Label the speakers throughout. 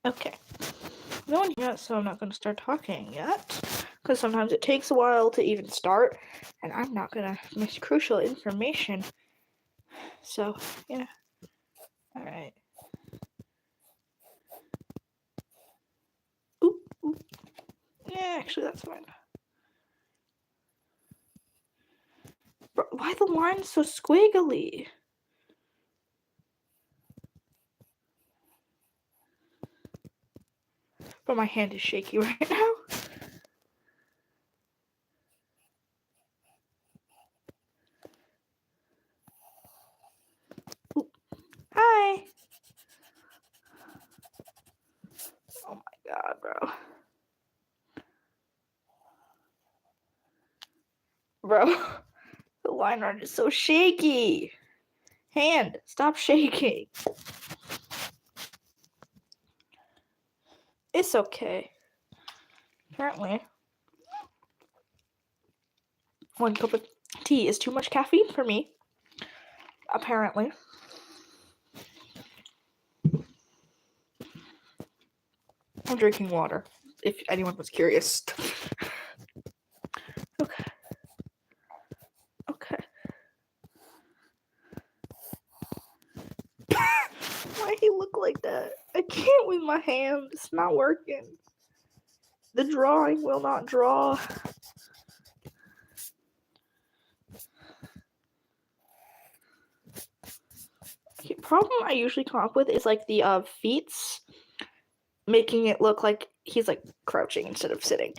Speaker 1: Okay. No one yet, so I'm not going to start talking yet. Because sometimes it takes a while to even start, and I'm not going to miss crucial information. So, yeah. Alright. Oop, oop. Yeah, actually, that's fine. Bro, why the line's so squiggly? But my hand is shaky right now. Oop. Hi. Oh my god, bro. Bro, the line art is so shaky. Hand, stop shaking. It's okay. Apparently, 1 cup of tea is too much caffeine for me. Apparently. I'm drinking water, if anyone was curious. Okay. Okay. Why he look like that? I can't with my hand. It's not working. The drawing will not draw. Okay, problem I usually come up with is like the feets, making it look like he's like crouching instead of sitting.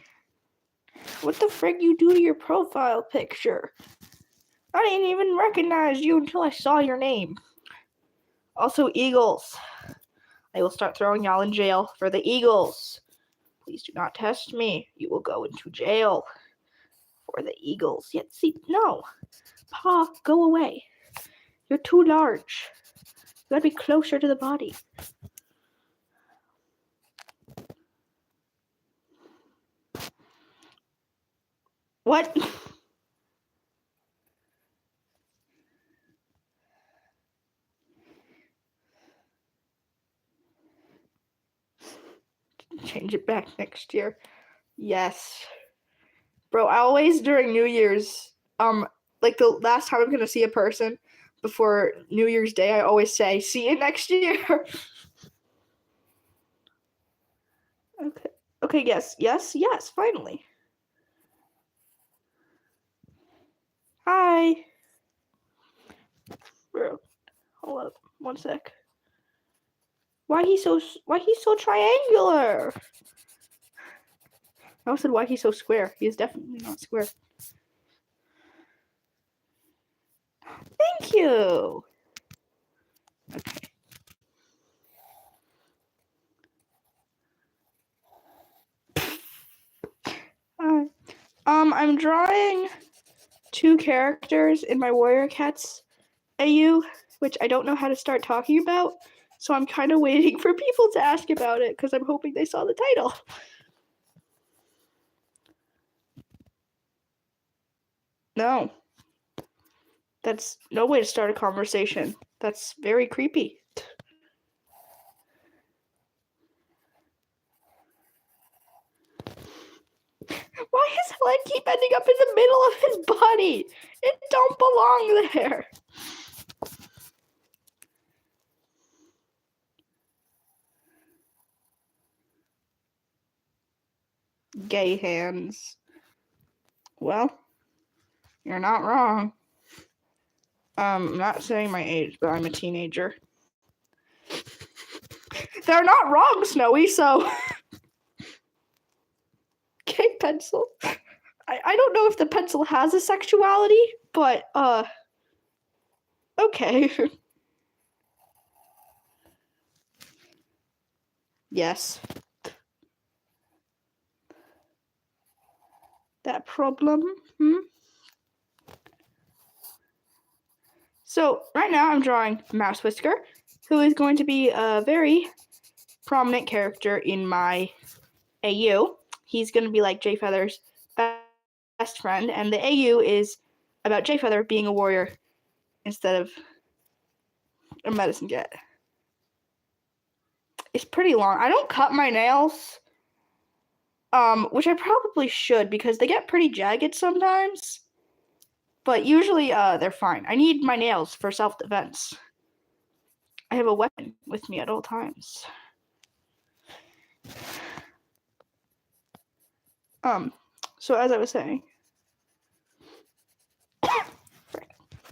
Speaker 1: What the frig you do to your profile picture? I didn't even recognize you until I saw your name. Also, Eagles. I will start throwing y'all in jail for the Eagles. Please do not test me. You will go into jail for the Eagles. Yet, see, no. Pa, go away. You're too large. You gotta be closer to the body. What? Change it back next year. Yes. Bro, I always during New Year's, like the last time I'm gonna see a person before New Year's Day, I always say, see you next year. Okay. Okay, yes, finally. Hi. Bro, hold up. 1 sec. Why he's so triangular? I also said why he's so square. He is definitely not square. Thank you. Okay. Alright. I'm drawing 2 characters in my Warrior Cats AU, which I don't know how to start talking about, so I'm kind of waiting for people to ask about it because I'm hoping they saw the title. No. That's no way to start a conversation. That's very creepy. Why does his leg keep ending up in the middle of his body? It don't belong there. Gay hands. Well, you're not wrong. I'm not saying my age, but I'm a teenager. They're not wrong, Snowy, so... Gay pencil. I don't know if the pencil has a sexuality, but, okay. Yes. That problem? So, right now I'm drawing Mouse Whisker, who is going to be a very prominent character in my AU. He's going to be like Jayfeather's best friend, and the AU is about Jayfeather being a warrior instead of a medicine cat. It's pretty long. I don't cut my nails, which I probably should because they get pretty jagged sometimes. But usually, they're fine. I need my nails for self-defense. I have a weapon with me at all times. So as I was saying,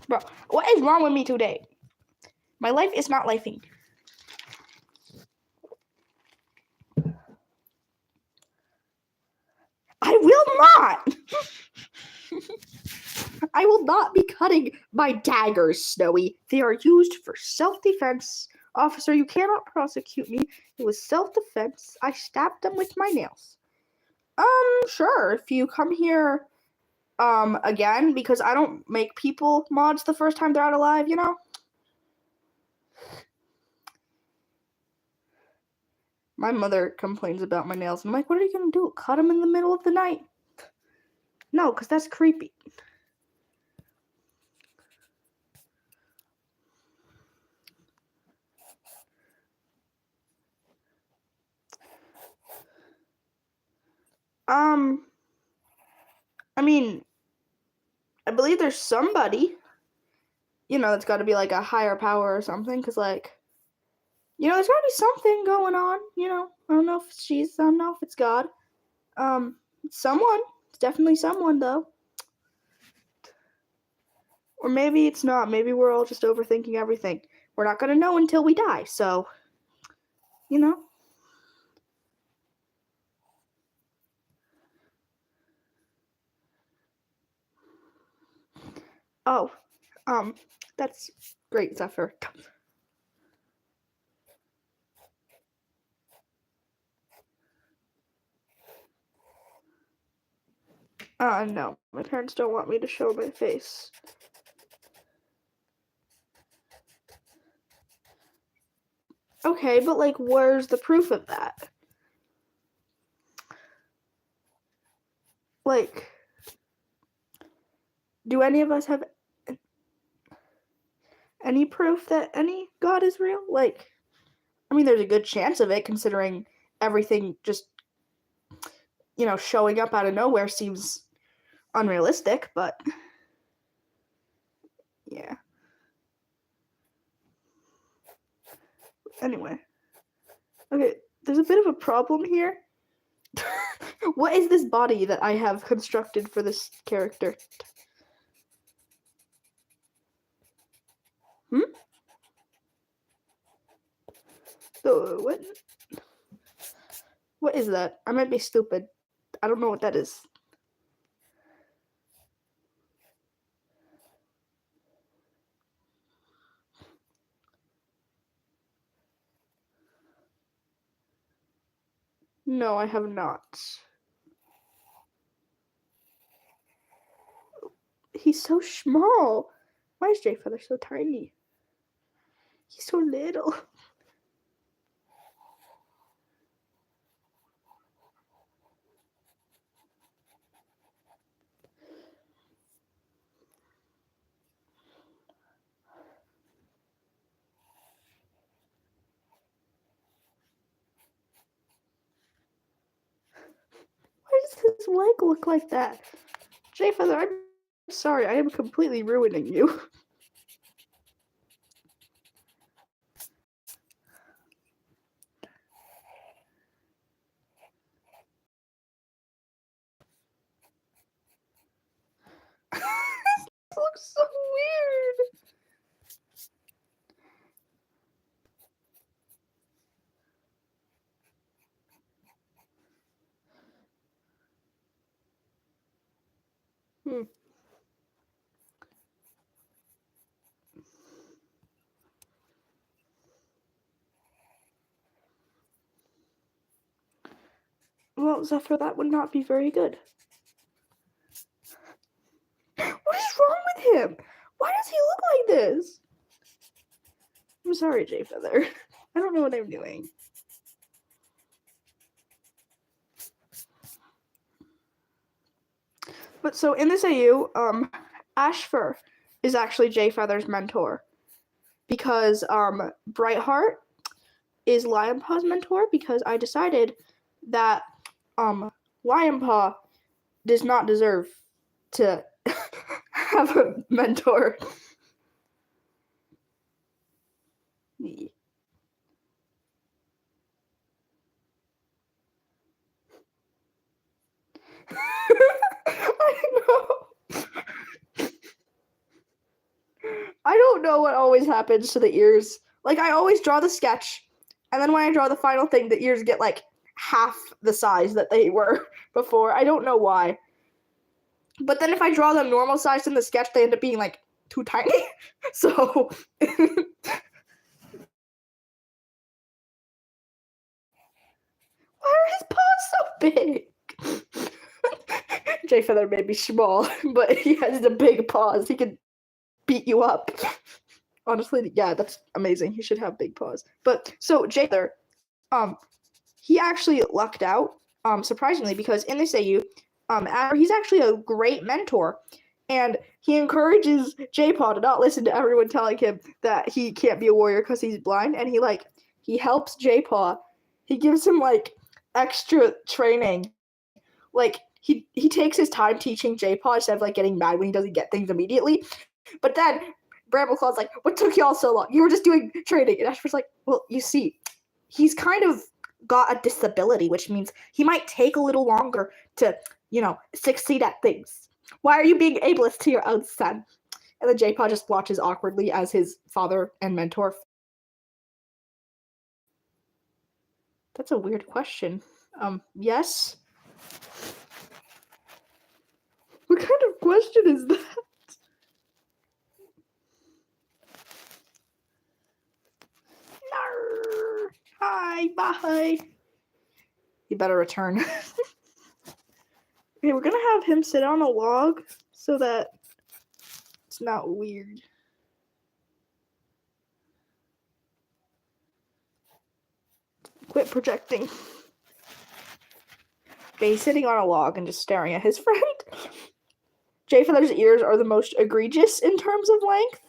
Speaker 1: bro, what is wrong with me today? My life is not lifing. I will not. I will not be cutting my daggers, Snowy. They are used for self-defense. Officer, you cannot prosecute me. It was self-defense. I stabbed them with my nails. Sure. If you come here, again, because I don't make people mods the first time they're out alive, you know? My mother complains about my nails. I'm like, what are you gonna do? Cut them in the middle of the night? No, because that's creepy. I mean, I believe there's somebody, you know, that's got to be like a higher power or something, because, like, you know, there's got to be something going on, you know. I don't know if it's Jesus, I don't know if it's God. Someone. It's definitely someone, though. Or maybe it's not. Maybe we're all just overthinking everything. We're not going to know until we die, so, you know. Oh, that's great, Zephyr. No. My parents don't want me to show my face. Okay, but, like, where's the proof of that? Like, do any of us have any proof that any God is real? Like, I mean, there's a good chance of it, considering everything just, you know, showing up out of nowhere seems unrealistic, but yeah. Anyway. Okay, there's a bit of a problem here. What is this body that I have constructed for this character? So, what is that? I might be stupid. I don't know what that is. No, I have not. He's so small. Why is Jayfeather so tiny? He's so little. Why does his leg look like that? Jayfeather, I'm sorry. I am completely ruining you. This looks so weird. Well, Zephyr, that would not be very good. What is wrong with him? Why does he look like this? I'm sorry, Jayfeather. I don't know what I'm doing. But so in this AU, Ashfur is actually Jayfeather's mentor. Because Brightheart, is Lion Paw's mentor because I decided that Lion Paw does not deserve to have a mentor. I know. I don't know what always happens to the ears. Like, I always draw the sketch, and then when I draw the final thing, the ears get like half the size that they were before. I don't know why. But then if I draw them normal size in the sketch, they end up being like too tiny. So why are his paws so big? Jayfeather may be small, but he has the big paws. He can beat you up. Honestly, yeah, that's amazing. He should have big paws. But so Jayfeather, he actually lucked out, surprisingly, because in this AU, he's actually a great mentor, and he encourages J-Paw to not listen to everyone telling him that he can't be a warrior because he's blind, and he helps J-Paw. He gives him like extra training. Like he takes his time teaching J-Paw instead of like getting mad when he doesn't get things immediately. But then Brambleclaw's like, "What took y'all so long? You were just doing training." And Ashford's like, "Well, you see, he's kind of got a disability, which means he might take a little longer to, succeed at things. Why are you being ableist to your own son?" And then J-Paw just watches awkwardly as his father and mentor. That's a weird question. Yes? What kind of question is that? Hi, bye. You better return. Okay, we're gonna have him sit on a log so that it's not weird. Quit projecting. Okay, he's sitting on a log and just staring at his friend. Jayfeather's ears are the most egregious in terms of length.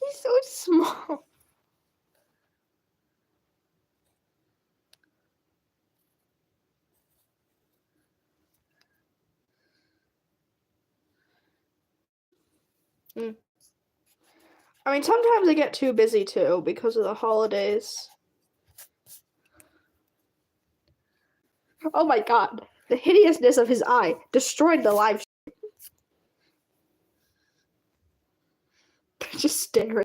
Speaker 1: He's so small. I mean, sometimes I get too busy too because of the holidays. Oh my god, the hideousness of his eye destroyed the live stream. Just staring.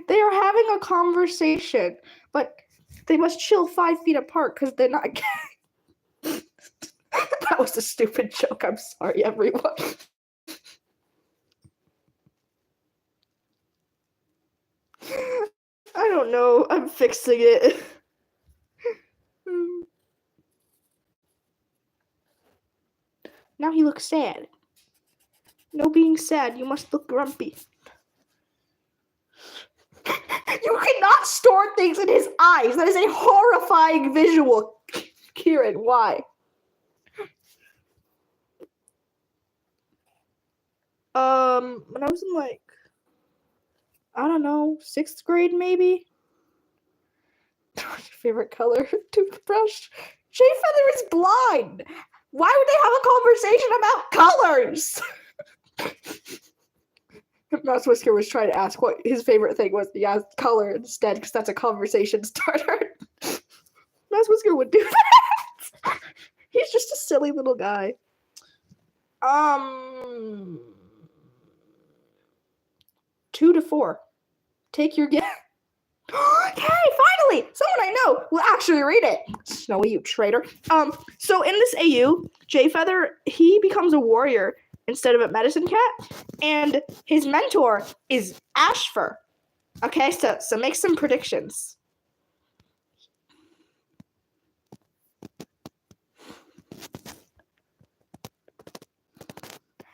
Speaker 1: They are having a conversation, but they must chill 5 feet apart because they're not gay. That was a stupid joke. I'm sorry, everyone. I don't know. I'm fixing it. Now he looks sad. No being sad. You must look grumpy. You cannot store things in his eyes. That is a horrifying visual. Kieran, why? When I was in like, I don't know, 6th grade maybe? What's your favorite color? Toothbrush? Jayfeather is blind! Why would they have a conversation about colors? Mouse Whisker was trying to ask what his favorite thing was. He asked color instead, because that's a conversation starter. Mouse Whisker would do that. He's just a silly little guy. 2 to 4. Take your guess. Hey, finally! Someone I know will actually read it. Snowy, you traitor. So in this AU, Jayfeather, he becomes a warrior instead of a medicine cat, and his mentor is Ashfur. Okay, so make some predictions.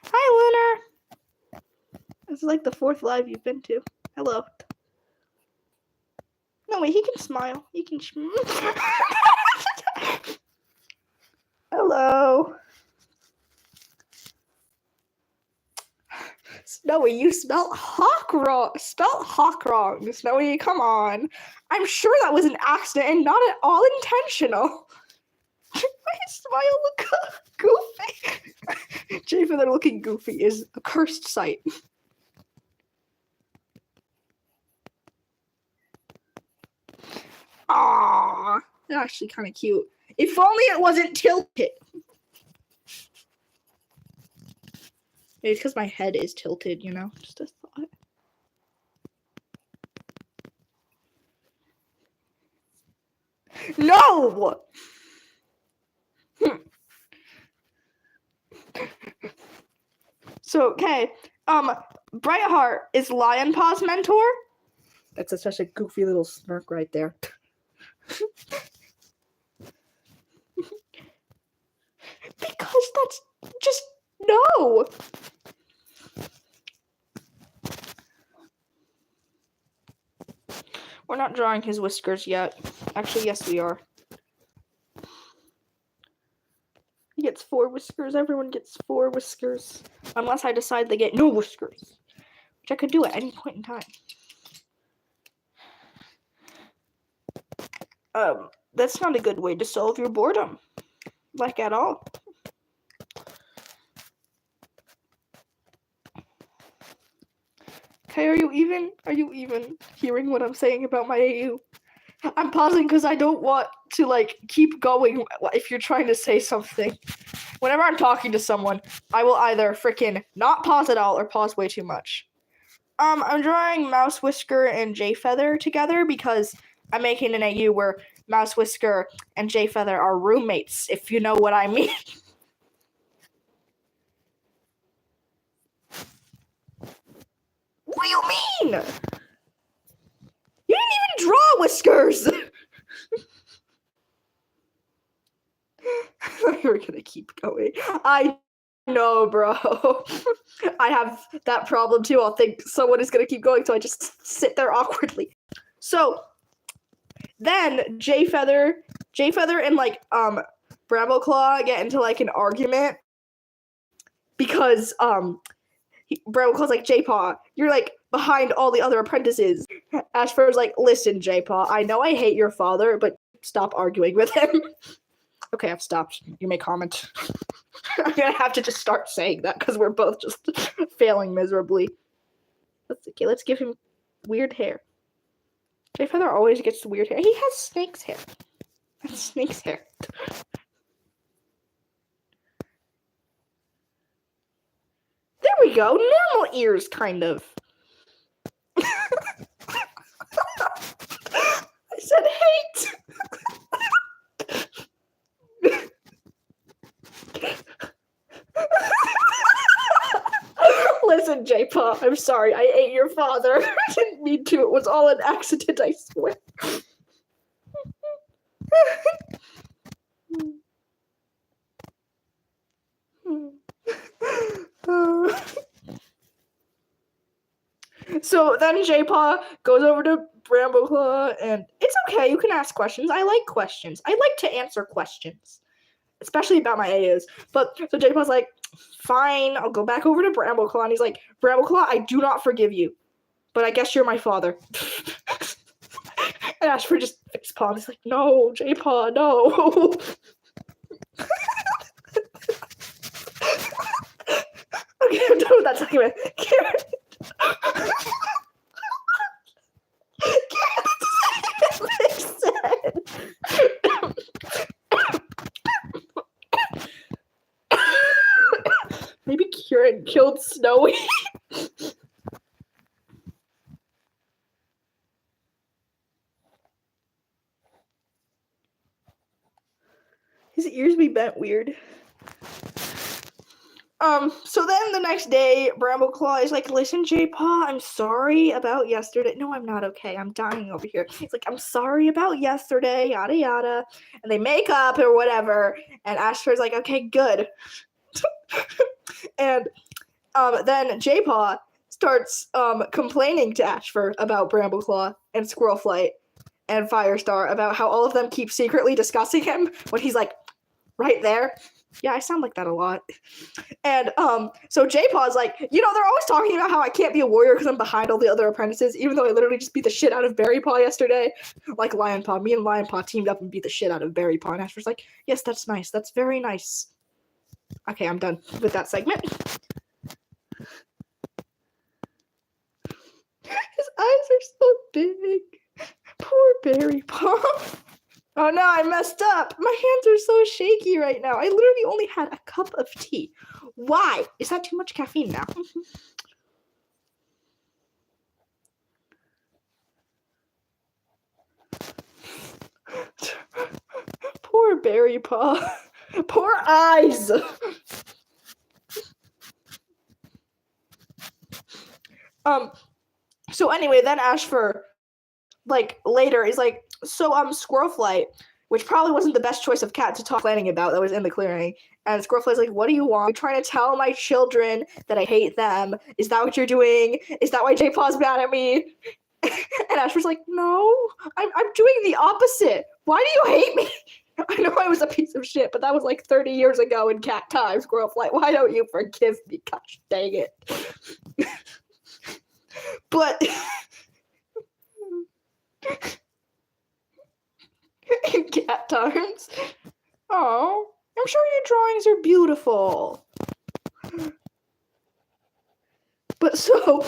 Speaker 1: Hi, Lunar. This is like the 4th live you've been to. Hello. No, wait, he can smile. He can Snowy, you spelled hawk wrong. Snowy, come on. I'm sure that was an accident and not at all intentional. My smile look goofy. Jayfeather looking goofy is a cursed sight. Aww, that's actually kind of cute. If only it wasn't tilted. Maybe it's because my head is tilted, you know? Just a thought. No! So, okay. Brightheart is Lion Paw's mentor. That's such a goofy little smirk right there. Because that's just no. We're not drawing his whiskers yet. Actually, yes, we are. He gets 4 whiskers. Everyone gets 4 whiskers. Unless I decide they get no whiskers. Which I could do at any point in time. That's not a good way to solve your boredom. Like, at all. Okay, are you even hearing what I'm saying about my AU? I'm pausing because I don't want to, like, keep going if you're trying to say something. Whenever I'm talking to someone, I will either freaking not pause at all or pause way too much. I'm drawing Mouse Whisker and Jayfeather together because I'm making an AU where Mouse Whisker and Jayfeather are roommates, if you know what I mean. What do you mean? You didn't even draw whiskers! We're gonna keep going. I know, bro. I have that problem too. I'll think someone is gonna keep going, so I just sit there awkwardly. So then Jayfeather and like Brambleclaw get into like an argument because Brambleclaw's like, Jaypaw, you're like behind all the other apprentices. Ashfur's like, listen, Jaypaw, I know I hate your father, but stop arguing with him. Okay, I've stopped. You may comment. I'm gonna have to just start saying that because we're both just failing miserably. Let's give him weird hair. Jayfeather always gets weird hair. He has snake's hair. That's snake's hair. There we go. Normal ears, kind of. I said hate. Listen, Jaypaw, I'm sorry. I ate your father. I didn't mean to. It was all an accident, I swear. So then Jaypaw goes over to Brambleclaw, and it's okay. You can ask questions. I like questions. I like to answer questions, especially about my AUs. But so Jaypaw's like, fine, I'll go back over to Brambleclaw. And he's like, Brambleclaw, I do not forgive you, but I guess you're my father. And Ashford just face palms. He's like, no, Jaypaw, no. Okay, I'm done with that segment. Karen. Maybe Kieran killed Snowy. His ears be bent weird. So then the next day, Brambleclaw is like, listen, Jaypaw, I'm sorry about yesterday. No, I'm not okay. I'm dying over here. He's like, I'm sorry about yesterday, yada, yada. And they make up or whatever. And Ashford's like, okay, good. And then Jaypaw starts complaining to Ashford about Brambleclaw and Squirrelflight and Firestar about how all of them keep secretly discussing him when he's like right there. Yeah, I sound like that a lot. And so J-Paw's like, they're always talking about how I can't be a warrior because I'm behind all the other apprentices, even though I literally just beat the shit out of Berry Paw yesterday. Like Lion Paw. Me and Lion Paw teamed up and beat the shit out of Berry Paw. And Asher's like, yes, that's nice. That's very nice. Okay, I'm done with that segment. His eyes are so big. Poor Berry Paw. Oh no, I messed up. My hands are so shaky right now. I literally only had a cup of tea. Why? Is that too much caffeine now? Poor Berry Paw. Poor eyes. So anyway, then Ashfur, like, later is like, so Squirrelflight, which probably wasn't the best choice of cat to talk planning about that was in the clearing. And Squirrelflight's like, what do you want? You're trying to tell my children that I hate them. Is that what you're doing? Is that why J-Paw's mad at me? And Ashfur's like, no, I'm doing the opposite. Why do you hate me? I know I was a piece of shit, but that was like 30 years ago in cat time, Squirrelflight. Why don't you forgive me? Gosh dang it. But in cat times, oh, I'm sure your drawings are beautiful. But so,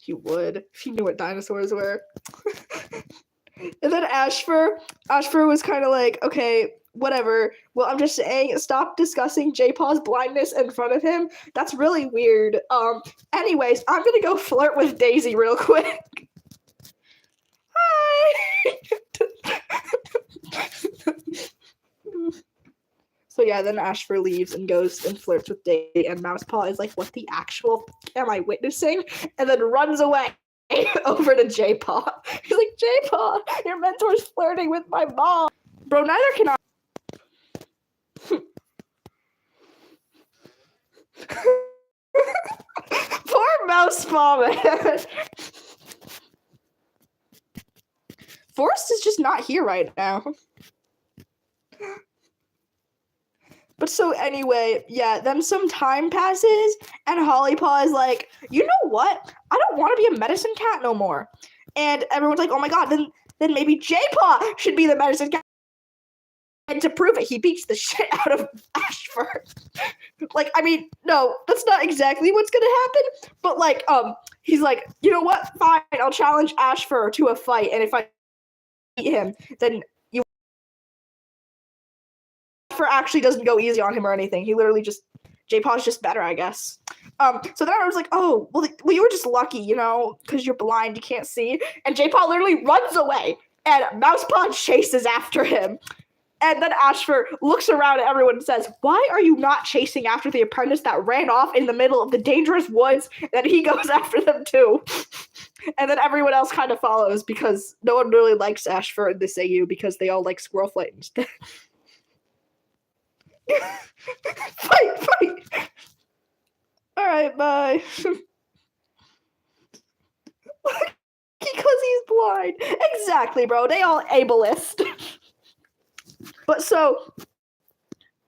Speaker 1: you would if you knew what dinosaurs were. And then Ashfur was kind of like, okay, whatever. Well, I'm just saying, stop discussing J-Paw's blindness in front of him. That's really weird. Anyways, I'm gonna go flirt with Daisy real quick. Hi. So yeah, then Ashfur leaves and goes and flirts with Daisy, and Mousepaw is like, what the actual am I witnessing? And then runs away over to J-Paw. He's like, J-Paw, your mentor's flirting with my mom. Bro, neither can I. Poor Mousepaw, man. Forrest is just not here right now. But so anyway, yeah, then some time passes, and Hollypaw is like, you know what? I don't want to be a medicine cat no more. And everyone's like, oh my god, then maybe J-Paw should be the medicine cat. And to prove it, he beats the shit out of Ashfur. Like, I mean, no, that's not exactly what's gonna happen. But like, he's like, you know what? Fine, I'll challenge Ashfur to a fight, and if I beat him, then Ashfur actually doesn't go easy on him or anything. He literally just J-Paw's just better, I guess. So then I was like, oh, well, you were just lucky, because you're blind, you can't see. And J-Paw literally runs away, and Mousepaw chases after him. And then Ashfur looks around at everyone and says, why are you not chasing after the apprentice that ran off in the middle of the dangerous woods? And then he goes after them too. And then everyone else kind of follows because no one really likes Ashfur in this AU because they all like Squirrelflight instead. Fight! Alright, bye. Because he's blind. Exactly, bro. They all ableist. But so,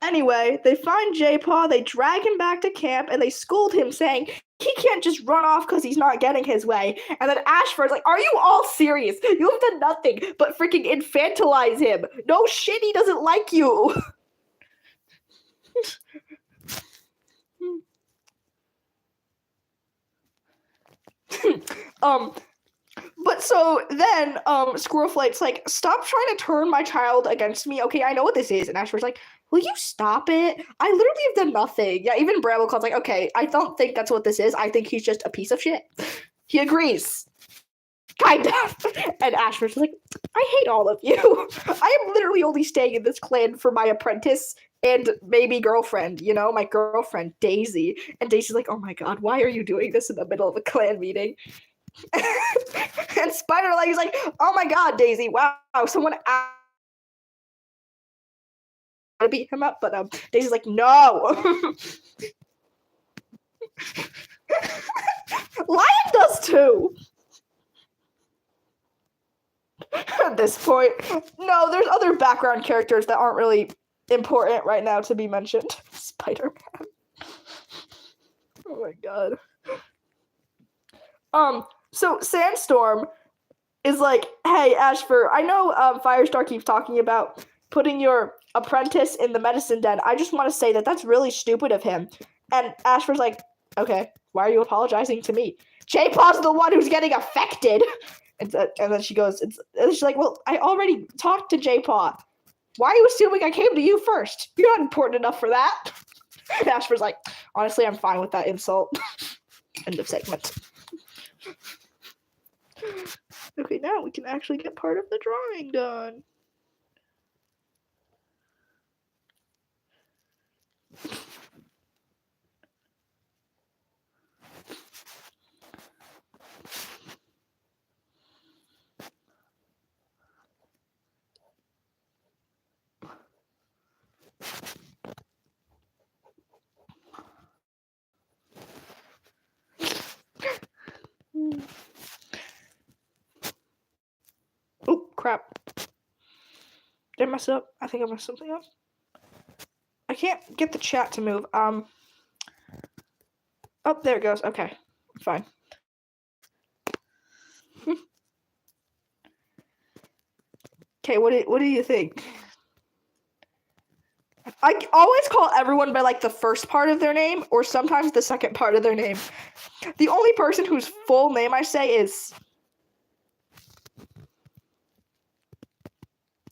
Speaker 1: anyway, they find J-Paw, they drag him back to camp, and they scold him, saying he can't just run off because he's not getting his way. And then Ashfur's like, are you all serious? You have done nothing but freaking infantilize him. No shit, he doesn't like you. But so then, Squirrelflight's like, stop trying to turn my child against me. Okay, I know what this is. And Ashfur's like, will you stop it? I literally have done nothing. Yeah, even Brambleclaw's like, okay, I don't think that's what this is. I think he's just a piece of shit. He agrees. Kind of. And Ashfur's like, I hate all of you. I am literally only staying in this clan for my apprentice and maybe girlfriend, my girlfriend, Daisy. And Daisy's like, oh my god, why are you doing this in the middle of a clan meeting? And Spiderleg is like, oh my god, Daisy, wow, someone to beat him up, but Daisy's like, no. Lion does too. at this point. No, there's other background characters that aren't really important right now to be mentioned. Spider-Man. Oh my god. So Sandstorm is like, hey, Ashfur, I know Firestar keeps talking about putting your apprentice in the medicine den. I just want to say that that's really stupid of him. And Ashfur's like, okay, why are you apologizing to me? J-Paw's the one who's getting affected. And then she goes, and she's like, well, I already talked to J-Paw. Why are you assuming I came to you first? You're not important enough for that. And Ashfur's like, honestly, I'm fine with that insult. End of segment. Okay, now we can actually get part of the drawing done. Oh, crap. Did I mess up? I think I messed something up. I can't get the chat to move. Oh, there it goes. Okay, fine. Okay, what do you think? I always call everyone by like the first part of their name or sometimes the second part of their name. The only person whose full name I say is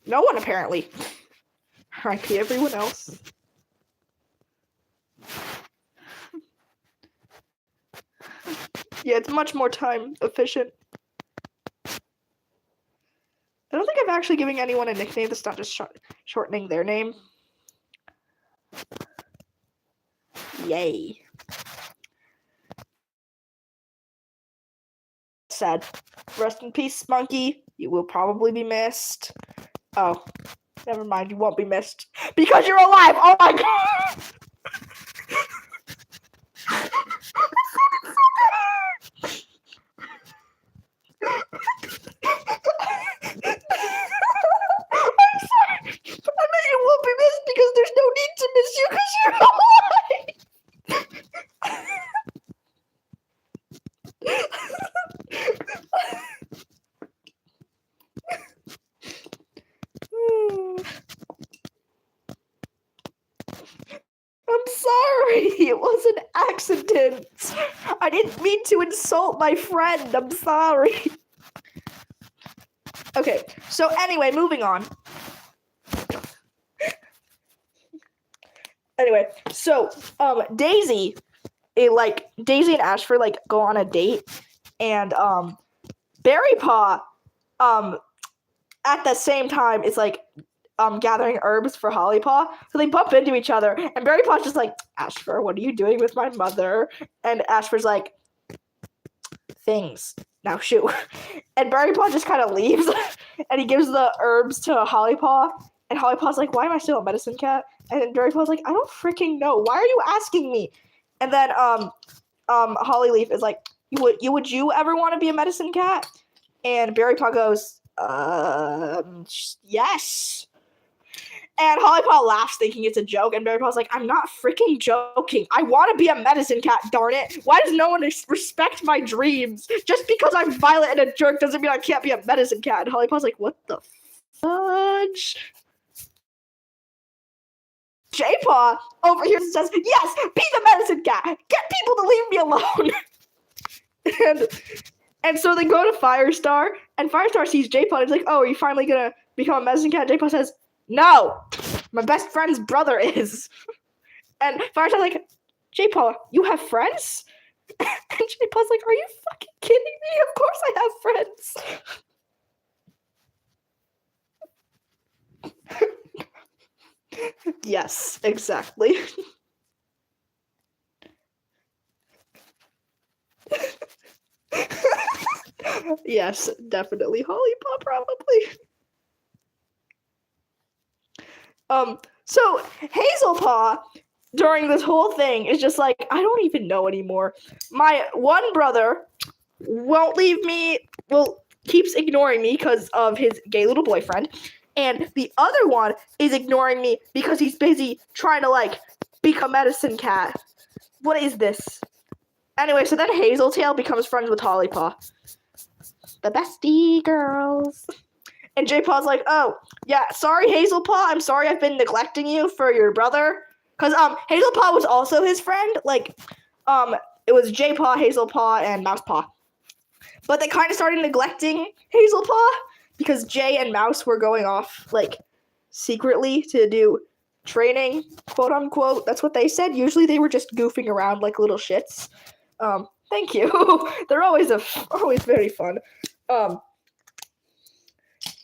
Speaker 1: no one, apparently. R.I.P. everyone else. Yeah, it's much more time efficient. I don't think I'm actually giving anyone a nickname that's not just shortening their name. Yay. Sad. Rest in peace, Monkey. You will probably be missed. Oh, never mind. You won't be missed. Because you're alive! Oh my god! I'm sorry. I meant you won't be missed because there's no need to miss you because you're alive! I'm sorry. It was an accident. I didn't mean to insult my friend. I'm sorry. Okay, so anyway, moving on. Anyway, so Daisy and Ashfur like go on a date, and Berry Paw at the same time is like gathering herbs for Holly Paw. So they bump into each other, and Berry Paw's just like, Ashfur, what are you doing with my mother? And Ashfur's like, things. Now shoot. And Berry Paw just kind of leaves, and he gives the herbs to Holly Paw, and Holly Paw's like, why am I still a medicine cat? And then Berry Paw's like, I don't freaking know. Why are you asking me? And then Holly Leaf is like, would you ever want to be a medicine cat? And Berry Paw goes, yes. And Holly Paw laughs, thinking it's a joke, and Berry Paw's like, I'm not freaking joking. I want to be a medicine cat, darn it. Why does no one respect my dreams? Just because I'm violent and a jerk doesn't mean I can't be a medicine cat. And Holly Paw's like, what the fudge? J-Paw over here says, yes, be the medicine cat. Get people to leave me alone. and so they go to Firestar, and Firestar sees J-Paw, and he's like, oh, are you finally going to become a medicine cat? J-Paw says, no, my best friend's brother is. And Firestar's like, J-Paw, you have friends? And J-Paw's like, are you fucking kidding me? Of course I have friends. Yes, exactly. Yes, definitely Holly Paw, probably. So Hazelpaw during this whole thing is just like, I don't even know anymore. My one brother won't leave me. Well, keeps ignoring me because of his gay little boyfriend, and the other one is ignoring me because he's busy trying to like become medicine cat. What is this? Anyway, so then Hazeltail becomes friends with Hollypaw. The bestie girls. And J-Paw's like, oh, yeah, sorry, Hazelpaw. I'm sorry I've been neglecting you for your brother. Because Hazelpaw was also his friend. Like, it was J-Paw, Hazelpaw, and Mousepaw. But they kind of started neglecting Hazelpaw because Jay and Mouse were going off, like, secretly to do training, quote unquote. That's what they said. Usually they were just goofing around like little shits. Thank you. They're always very fun.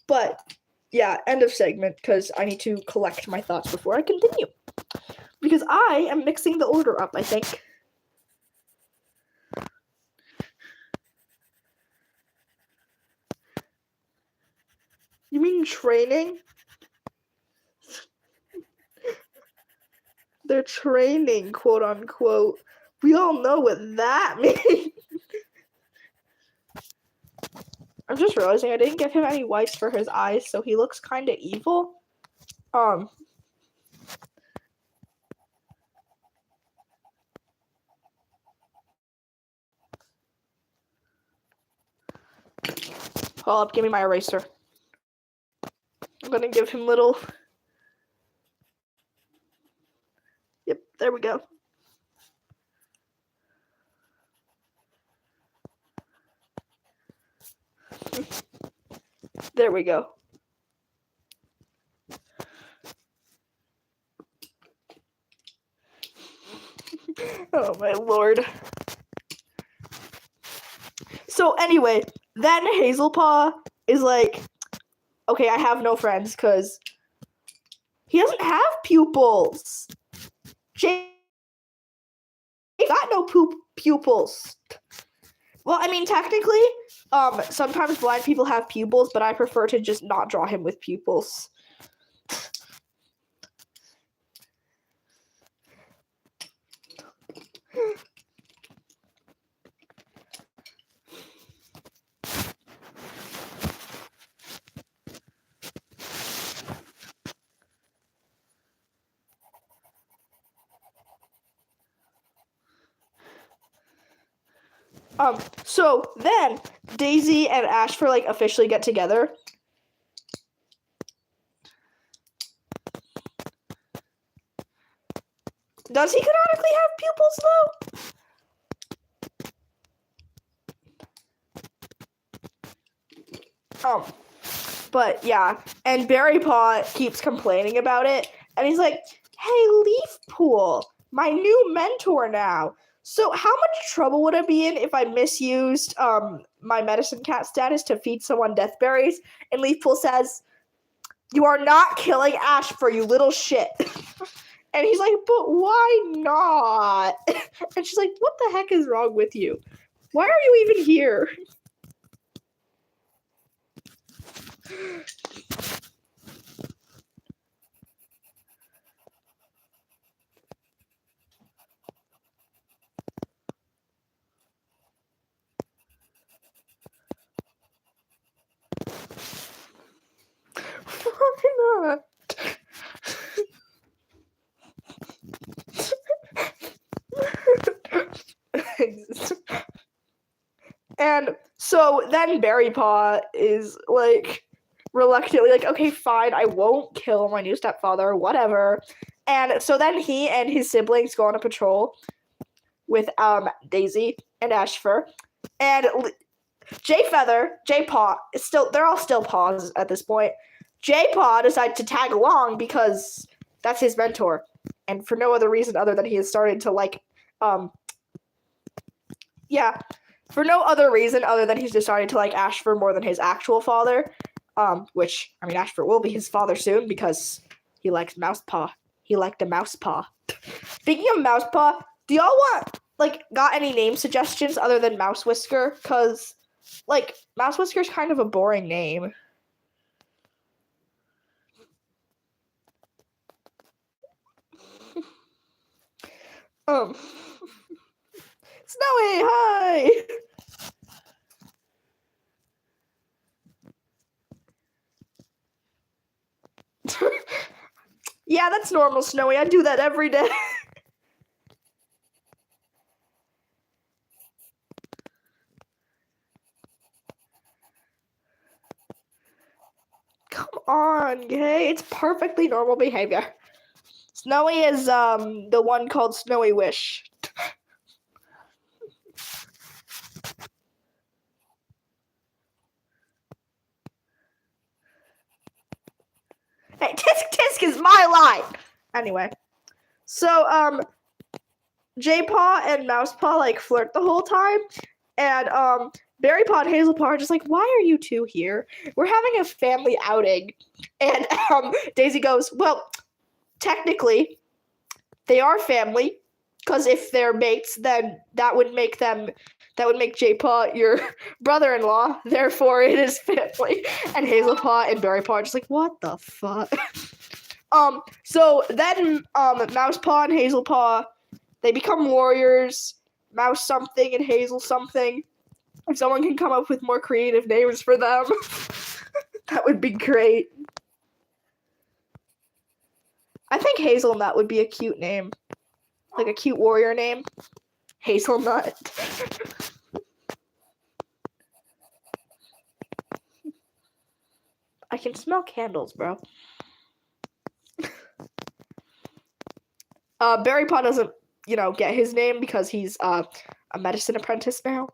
Speaker 1: But yeah, end of segment because I need to collect my thoughts before I continue. Because I am mixing the order up, I think. You mean training? They're training, quote unquote. We all know what that means. I'm just realizing I didn't give him any wipes for his eyes, so he looks kind of evil. Hold up, give me my eraser. I'm gonna give him little... Yep, there we go. There we go. Oh my lord. So anyway, then Hazelpaw is like, okay, I have no friends because he doesn't have pupils. Jay got no pupils. Well, I mean, technically, sometimes blind people have pupils, but I prefer to just not draw him with pupils. So then Daisy and Ashfur like officially get together. Does he canonically have pupils though? But yeah, and Berrypaw keeps complaining about it, and he's like, "Hey, Leafpool, my new mentor now. So how much trouble would I be in if I misused my medicine cat status to feed someone death berries?" And Leafpool says, "You are not killing Ashfur, you little shit." And he's like, "But why not?" And she's like, "What the heck is wrong with you? Why are you even here?" Why not? And so then Berrypaw is like reluctantly like, okay, fine, I won't kill my new stepfather, whatever. And so then he and his siblings go on a patrol with Daisy and Ashfur. And Jaypaw is still, they're all still paws at this point. Jaypaw decided to tag along because that's his mentor. And for no other reason other than he has started to like for no other reason other than he's decided to like Ashfur more than his actual father. Which, I mean, Ashfur will be his father soon because he likes Mousepaw. He liked a Mousepaw. Speaking of Mousepaw, do y'all got any name suggestions other than Mouse Whisker? Because, Mouse Whisker's kind of a boring name. Snowy, hi! Yeah, that's normal, Snowy. I do that every day. Come on, okay? It's perfectly normal behavior. Snowy is the one called Snowy Wish. Hey, tisk tisk is my line. Anyway, so J-Paw and Mousepaw like flirt the whole time, and Berrypaw and Hazelpaw are just like, why are you two here? We're having a family outing, and Daisy goes, well, technically, they are family, because if they're mates, then that would make J-Paw your brother-in-law. Therefore, it is family. And Hazelpaw and Berrypaw are just like, what the fuck? So then Mousepaw and Hazelpaw, they become warriors. Mouse something and Hazel something. If someone can come up with more creative names for them, that would be great. I think Hazelnut would be a cute name. Like a cute warrior name. Hazelnut. I can smell candles, bro. Berrypaw doesn't, get his name because he's a medicine apprentice now.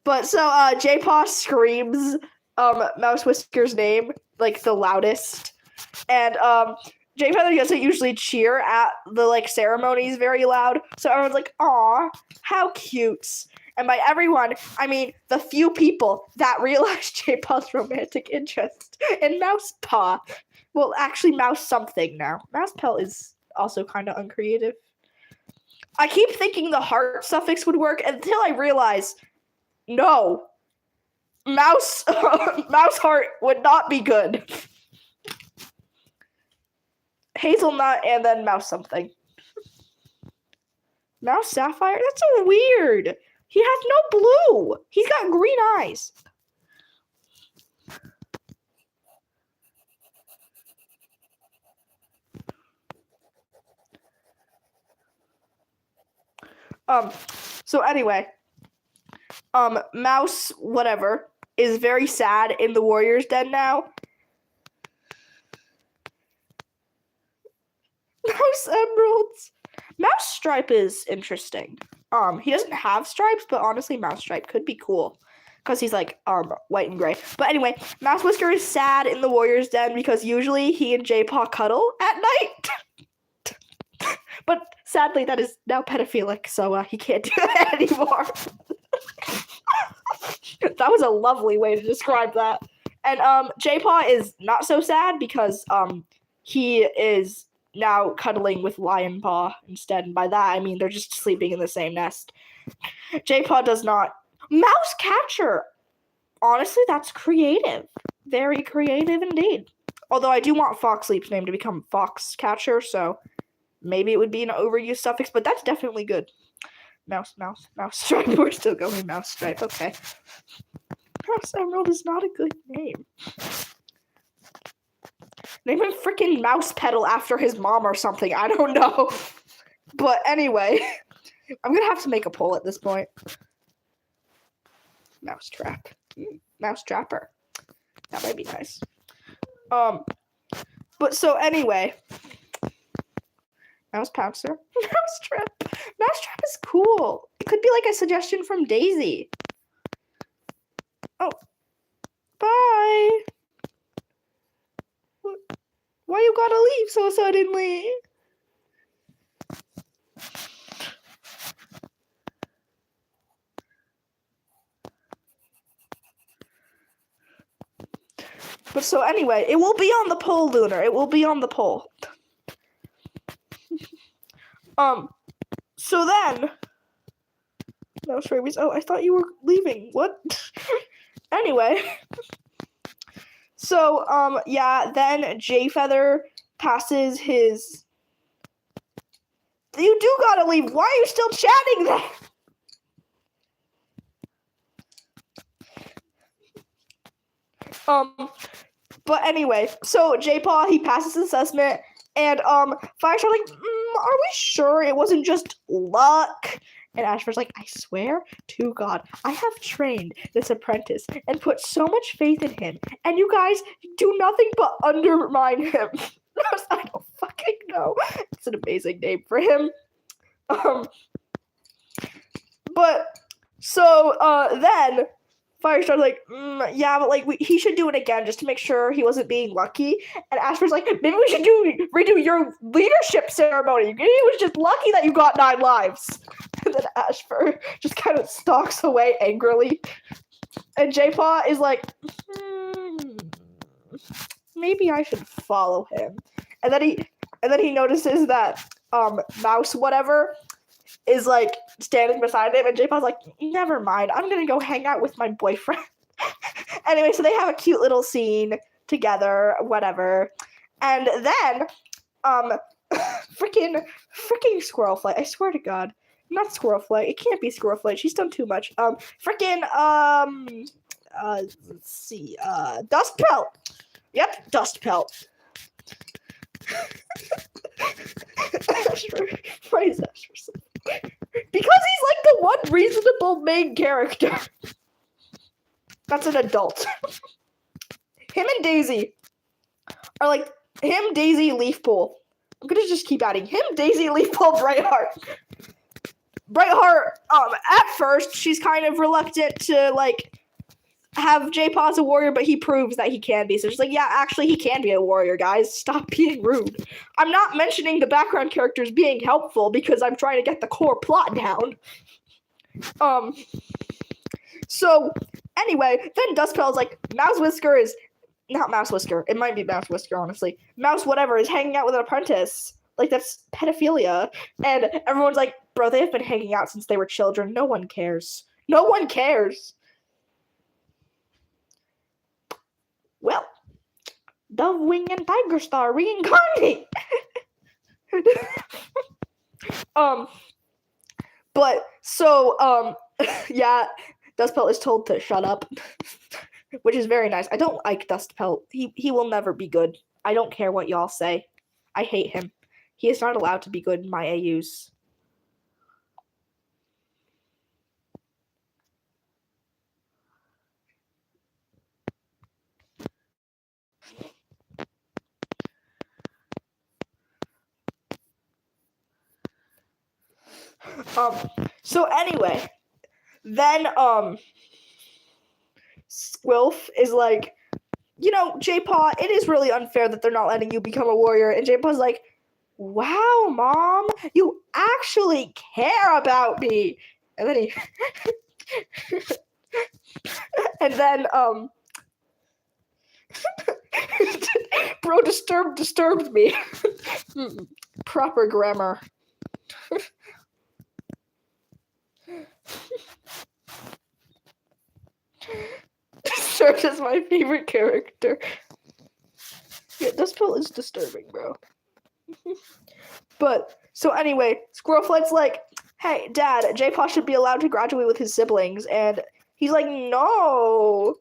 Speaker 1: But so J-Paw screams Mouse Whisker's name like the loudest, and Jayfeather doesn't usually cheer at the ceremonies very loud, so everyone's like, "Aw, how cute!" And by everyone, I mean the few people that realized J-Paw's romantic interest in Mousepaw. Well, actually, Mouse something now. Mousepaw is also kind of uncreative. I keep thinking the heart suffix would work until I realize, no, mouse heart would not be good. Hazelnut and then mouse something. Mouse sapphire? That's so weird. He has no blue. He's got green eyes. So anyway, Mouse whatever is very sad in the Warrior's Den now. Mouse emeralds. Mouse Stripe is interesting. He doesn't have stripes, but honestly, Mouse Stripe could be cool because he's like white and gray. But anyway, Mouse Whisker is sad in the Warrior's Den because usually he and J-Paw cuddle at night. But sadly, that is now pedophilic, so he can't do that anymore. That was a lovely way to describe that. And J-Paw is not so sad because he is now cuddling with Lion Paw instead. And by that, I mean they're just sleeping in the same nest. J-Paw does not. Mouse Catcher! Honestly, that's creative. Very creative indeed. Although I do want Foxleap's name to become Fox Catcher, so maybe it would be an overused suffix, but that's definitely good. Mouse Stripe. We're still going Mouse Stripe. Okay. Mouse Emerald is not a good name. Name him freaking Mouse Petal after his mom or something. I don't know. But anyway, I'm going to have to make a poll at this point. Mouse Trap. Mouse Trapper. That might be nice. But so anyway, Mouse Pouncer. Mousetrap. Mousetrap is cool. It could be like a suggestion from Daisy. Oh. Bye. Why you gotta leave so suddenly? But so anyway, it will be on the poll, Lunar. It will be on the poll. So then, no, Shrabies. Oh, I thought you were leaving. What? Anyway, so yeah. Then Jayfeather passes his. You do gotta leave. Why are you still chatting there? But anyway, so J-Paw, he passes his assessment, And Firestar's like, are we sure it wasn't just luck? And Ashford's like, I swear to God, I have trained this apprentice and put so much faith in him, and you guys do nothing but undermine him. I don't fucking know. It's an amazing name for him. But so then Firestar's like, yeah, but like he should do it again just to make sure he wasn't being lucky. And Ashford's like, maybe we should redo your leadership ceremony. Maybe it was just lucky that you got 9 lives. And then Ashford just kind of stalks away angrily. And Jaypaw is like, maybe I should follow him. And then he notices that Mouse whatever is like standing beside him, and Jaypaw's like, never mind, I'm gonna go hang out with my boyfriend. Anyway, so they have a cute little scene together, whatever. And then freaking Squirrelflight, I swear to God. Not Squirrelflight. It can't be Squirrelflight. She's done too much. Let's see. Dustpelt. Yep, Dustpelt. Why is Ashford so? Because he's like the one reasonable main character. That's an adult. Him and Daisy are like him, Daisy, Leafpool. I'm gonna just keep adding him, Daisy, Leafpool, Brightheart. Brightheart, at first she's kind of reluctant to like have Jaypaw as a warrior, but he proves that he can be. So she's like, yeah, actually he can be a warrior, guys. Stop being rude. I'm not mentioning the background characters being helpful because I'm trying to get the core plot down. So anyway, then Dustpelt's like, Mouse Whisker is not Mouse Whisker. It might be Mouse Whisker, honestly. Mouse whatever is hanging out with an apprentice. Like, that's pedophilia. And everyone's like, bro, they have been hanging out since they were children. No one cares. No one cares. Well, Dovewing and Tiger Star reincarnate. But so yeah, Dustpelt is told to shut up, which is very nice. I don't like Dustpelt. He will never be good. I don't care what y'all say. I hate him. He is not allowed to be good in my AUs. So anyway, then Squilf is like, you know, Jaypaw, it is really unfair that they're not letting you become a warrior. And Jaypaw's like, wow, Mom, you actually care about me. And then and then bro, disturbed me. Proper grammar. Disturbed is my favorite character. Yeah, Dustpelt is disturbing, bro. But, so anyway, Squirrelflight's like, hey, Dad, Jaypaw should be allowed to graduate with his siblings. And he's like, no.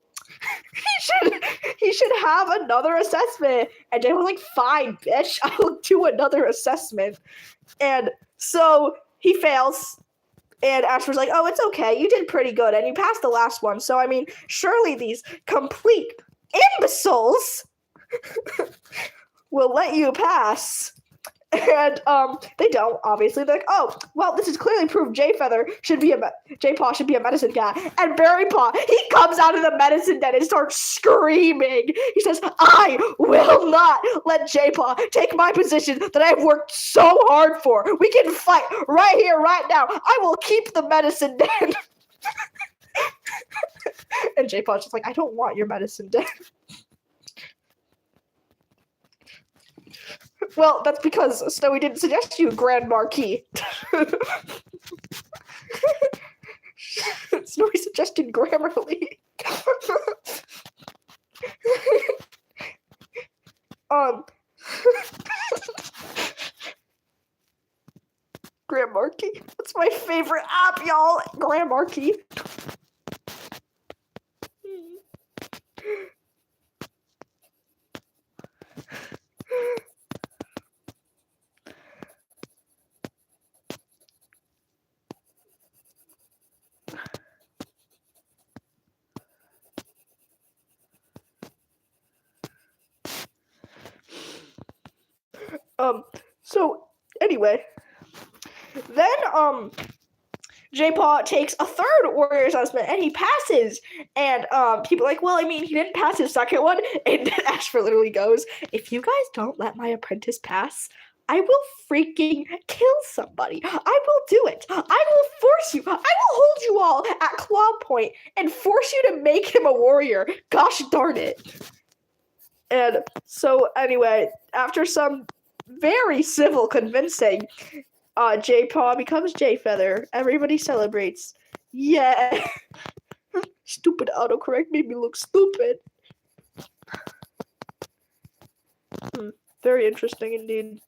Speaker 1: He should have another assessment. And Jaypaw's like, fine, bitch, I'll do another assessment. And so he fails. And Ashford's like, oh, it's okay. You did pretty good. And you passed the last one. So, I mean, surely these complete imbeciles will let you pass. And they don't, obviously. They're like, oh, well, this is clearly proof Jaypaw should be a medicine guy. And Berrypaw, he comes out of the medicine den and starts screaming. He says, I will not let Jaypaw take my position that I've worked so hard for. We can fight right here, right now. I will keep the medicine den. And Jaypaw's just like, I don't want your medicine den. Well, that's because Snowy didn't suggest you, Grand Marquis. Snowy suggested Grammarly. Grand Marquis. That's my favorite app, y'all. Grand Marquis. So anyway, then J-Paw takes a third warrior assessment and he passes. And people are like, well, I mean, he didn't pass his second one. And Ashford literally goes, if you guys don't let my apprentice pass, I will freaking kill somebody. I will do it. I will force you. I will hold you all at claw point and force you to make him a warrior. Gosh darn it. And so anyway, after some very civil convincing, J-Paw becomes Jayfeather. Everybody celebrates. Yeah. Stupid autocorrect made me look stupid. Very interesting indeed.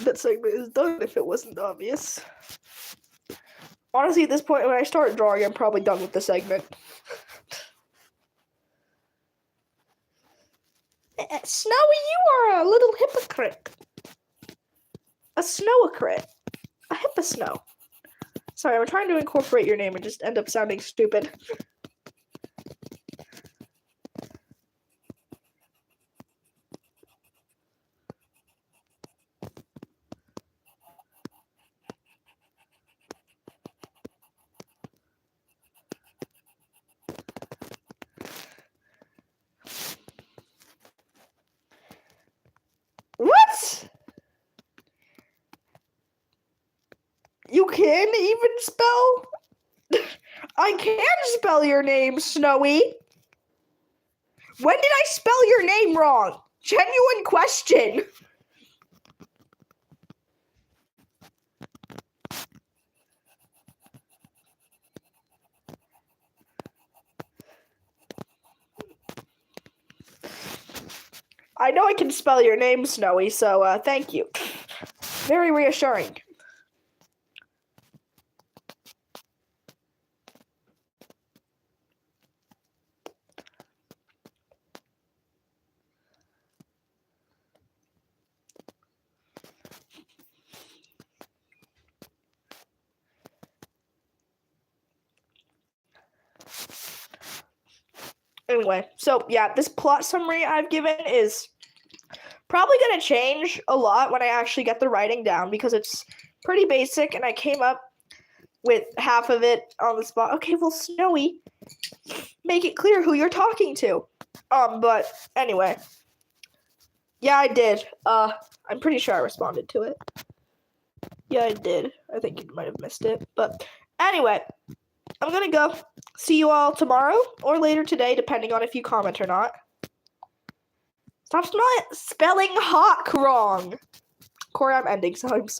Speaker 1: That segment is done if it wasn't obvious. Honestly, at this point, when I start drawing, I'm probably done with the segment. Snowy, you are a little hypocrite. A snowocrit. A hipposnow. Sorry, I'm trying to incorporate your name and just end up sounding stupid. What? You can even spell? I can spell your name, Snowy. When did I spell your name wrong? Genuine question. I know I can spell your name, Snowy, so thank you. Very reassuring. Anyway, so yeah, this plot summary I've given is probably going to change a lot when I actually get the writing down because it's pretty basic and I came up with half of it on the spot. Okay, well, Snowy, make it clear who you're talking to. But anyway, yeah, I did. I'm pretty sure I responded to it. Yeah, I did. I think you might have missed it. But anyway, I'm going to go. See you all tomorrow or later today, depending on if you comment or not. Stop spelling hawk wrong. Corey, I'm ending, so I'm so